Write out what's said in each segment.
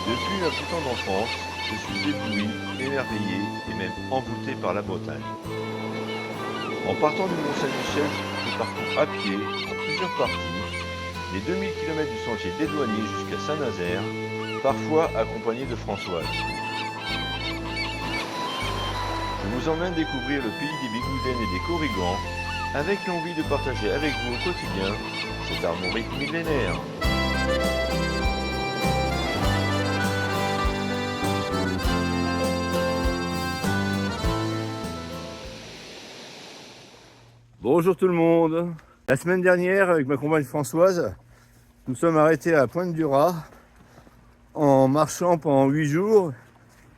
Depuis ma plus tendre enfance, je suis ébloui, émerveillé et même envoûté par la Bretagne. En partant du Mont-Saint-Michel, je parcours à pied, en plusieurs parties, les 2000 km du sentier des Douaniers jusqu'à Saint-Nazaire, parfois accompagné de Françoise. Je vous emmène découvrir le pays des Bigoudènes et des Corrigans, avec l'envie de partager avec vous au quotidien cette armorique millénaire. Bonjour tout le monde. La semaine dernière, avec ma compagne Françoise, nous sommes arrêtés à Pointe-du-Raz en marchant pendant 8 jours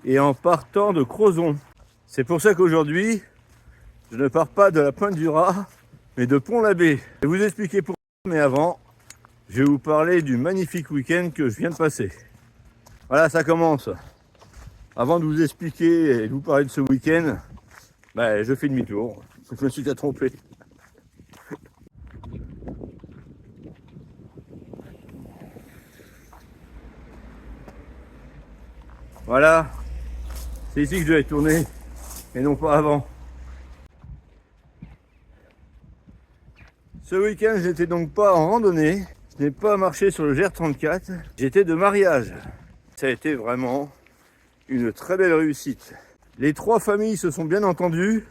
et en partant de Crozon. C'est pour ça qu'aujourd'hui, je ne pars pas de la Pointe-du-Raz, mais de Pont-l'Abbé. Je vais vous expliquer pourquoi, mais avant, je vais vous parler du magnifique week-end que je viens de passer. Voilà, ça commence. Avant de vous expliquer et de vous parler de ce week-end, je fais demi-tour. Je me suis déjà trompé. Voilà, c'est ici que je vais tourner et non pas avant. Ce week-end, je n'étais donc pas en randonnée, je n'ai pas marché sur le GR34, j'étais de mariage. Ça a été vraiment une très belle réussite. Les trois familles se sont bien entendues,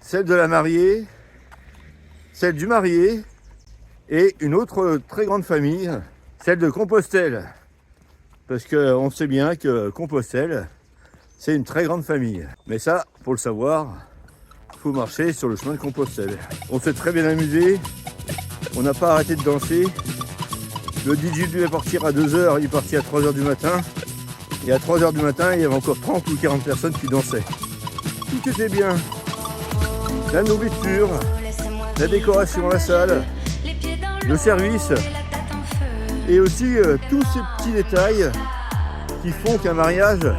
celle de la mariée, celle du marié et une autre très grande famille, celle de Compostelle. Parce qu'on sait bien que Compostelle, c'est une très grande famille. Mais ça, pour le savoir, il faut marcher sur le chemin de Compostelle. On s'est très bien amusé, on n'a pas arrêté de danser. Le DJ devait partir à 2h, il est parti à 3h du matin. Et à 3h du matin, il y avait encore 30 ou 40 personnes qui dansaient. Tout était bien. La nourriture, la décoration, la salle, le service, et aussi tous ces petits détails qui font qu'un mariage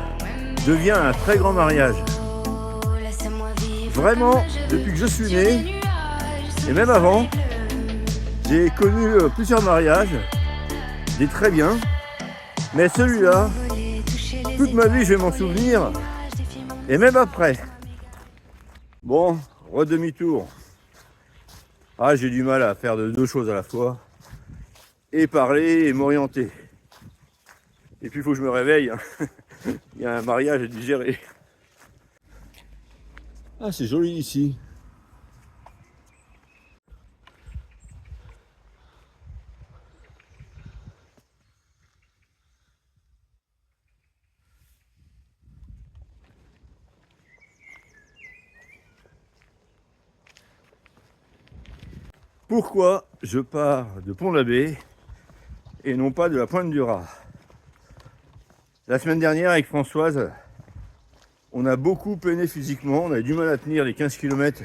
devient un très grand mariage. Vraiment, depuis que je suis né, et même avant, j'ai connu plusieurs mariages, des très bien, mais celui-là, toute ma vie je vais m'en souvenir, et même après. Bon, redemi-tour. Ah, j'ai du mal à faire de deux choses à la fois. Et parler et m'orienter. Et puis il faut que je me réveille. Il y a un mariage à digérer. Ah, c'est joli ici. Pourquoi je pars de Pont-l'Abbé et non pas de la Pointe-du-Raz? La semaine dernière, avec Françoise, on a beaucoup peiné physiquement, on avait du mal à tenir les 15 km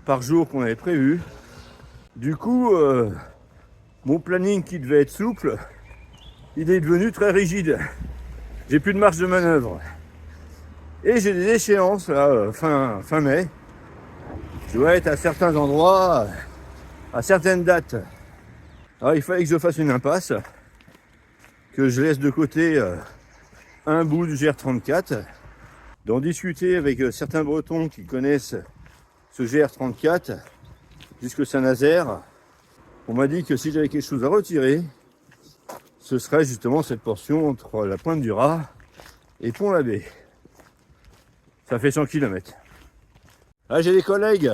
par jour qu'on avait prévu. Du coup, mon planning qui devait être souple, il est devenu très rigide. J'ai plus de marge de manœuvre. Et j'ai des échéances là, fin mai. Je dois être à certains endroits, à certaines dates. Alors il fallait que je fasse une impasse, que je laisse de côté un bout du GR34, d'en discuter avec certains Bretons qui connaissent ce GR34 jusque Saint-Nazaire. On m'a dit que si j'avais quelque chose à retirer, ce serait justement cette portion entre la Pointe-du-Raz et Pont-l'Abbé. Ça fait 100 km. Ah, j'ai des collègues.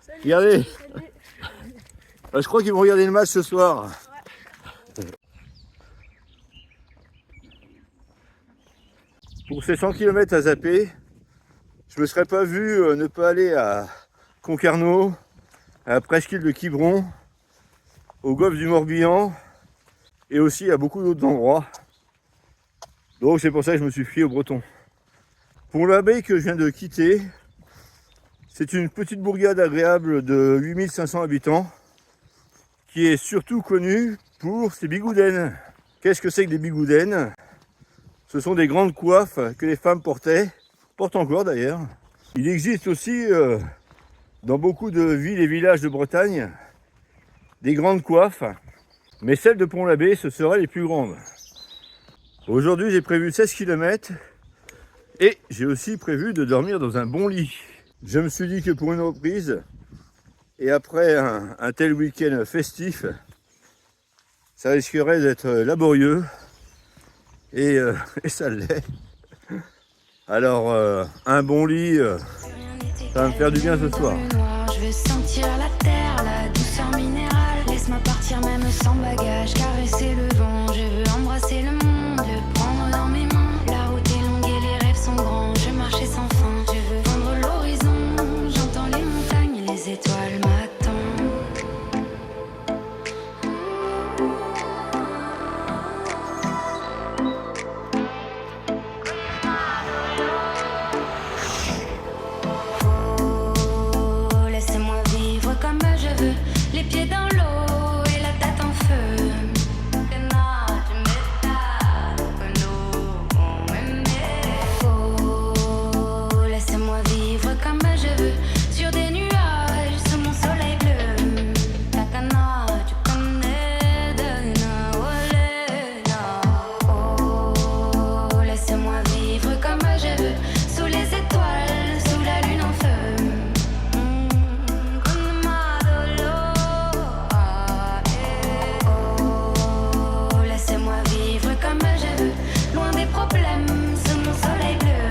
Salut, regardez. Salut. Je crois qu'ils vont regarder le match ce soir. Ouais. Pour ces 100 km à zapper, je me serais pas vu ne pas aller à Concarneau, à la presqu'île de Quiberon, au golfe du Morbihan et aussi à beaucoup d'autres endroits. Donc c'est pour ça que je me suis fié aux Bretons. Pont-l'Abbé que je viens de quitter, c'est une petite bourgade agréable de 8500 habitants qui est surtout connue pour ses bigoudènes. Qu'est-ce que c'est que des bigoudènes? Ce sont des grandes coiffes que les femmes portaient, portent encore d'ailleurs. Il existe aussi dans beaucoup de villes et villages de Bretagne des grandes coiffes, mais celles de Pont-l'Abbé, ce seraient les plus grandes. Aujourd'hui, j'ai prévu 16 km et j'ai aussi prévu de dormir dans un bon lit. Je me suis dit que pour une reprise, et après un tel week-end festif, ça risquerait d'être laborieux et ça l'est. Alors, un bon lit, ça va me faire du bien ce soir. Je veux sentir la terre, la douceur minérale. Laisse-moi partir même sans bagage, caresser le vent. Je veux embrasser le monde, le prendre dans mes mains. La route est longue et les rêves sont grands. Je veux marcher sans fin, je veux vendre l'horizon. J'entends les montagnes, les étoiles m'attendent. Laissez-moi vivre comme je veux, les pieds dans l'eau et la tête en feu. Oh, laissez-moi vivre comme je veux, sur des nuages, sous mon soleil bleu. Takana, tu connais de Oh, laissez-moi vivre comme je veux, sous les étoiles, sous la lune en feu. Oh, laissez-moi vivre comme je veux, loin des problèmes, sous mon soleil bleu.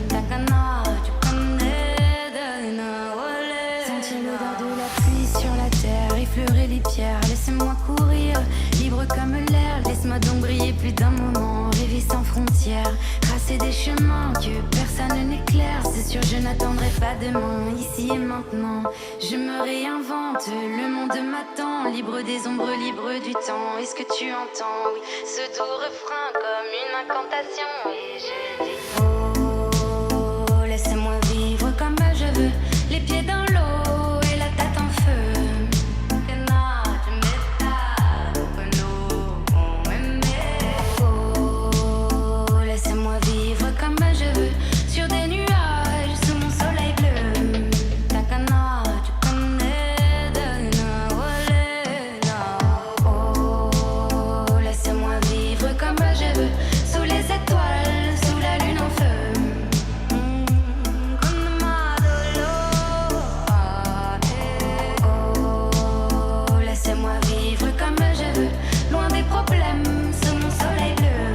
Takana, tu connais de Nawale. Sentir l'odeur de la pluie sur la terre, effleurer les pierres, laissez-moi courir, libre comme l'air. Laisse-moi donc briller plus d'un moment, rêver sans frontières, tracer des chemins que personne n'éclaire. C'est sûr, je n'attendrai pas demain, ici et maintenant. Je me réinvente, le monde m'attend, libre des ombres, libre du temps. Est-ce que tu entends, oui, ce doux refrain comme une incantation? Et je dis oh, laissez-moi vivre comme je veux, les pieds dans l'eau et la tête en feu. Oh, laissez-moi vivre comme je veux, sur des nuages, sous mon soleil bleu. Takana, tu connais de Nawale. Oh, laissez-moi vivre comme je veux, sous les étoiles, sous la lune en feu. Oh, laissez-moi vivre comme je veux, loin des problèmes, sous mon soleil bleu.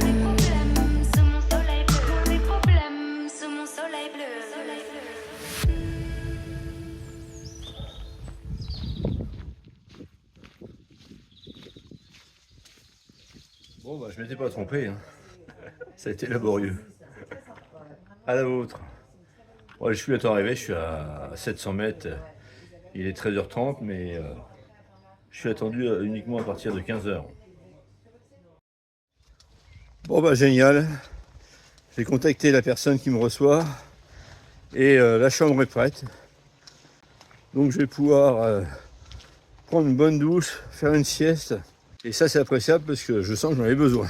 Sous mon soleil bleu, loin des problèmes, sous mon soleil bleu. Bon, bah, je m'étais pas trompé, hein. Ça a été laborieux. À la vôtre. Ouais, je suis bientôt arrivé, je suis à 700 mètres. Il est 13h30, mais je suis attendu uniquement à partir de 15h. Bon, bah, génial. J'ai contacté la personne qui me reçoit et la chambre est prête. Donc, je vais pouvoir prendre une bonne douche, faire une sieste. Et ça, c'est appréciable parce que je sens que j'en ai besoin.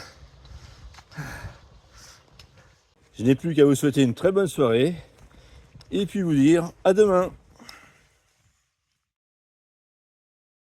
Je n'ai plus qu'à vous souhaiter une très bonne soirée et puis vous dire à demain.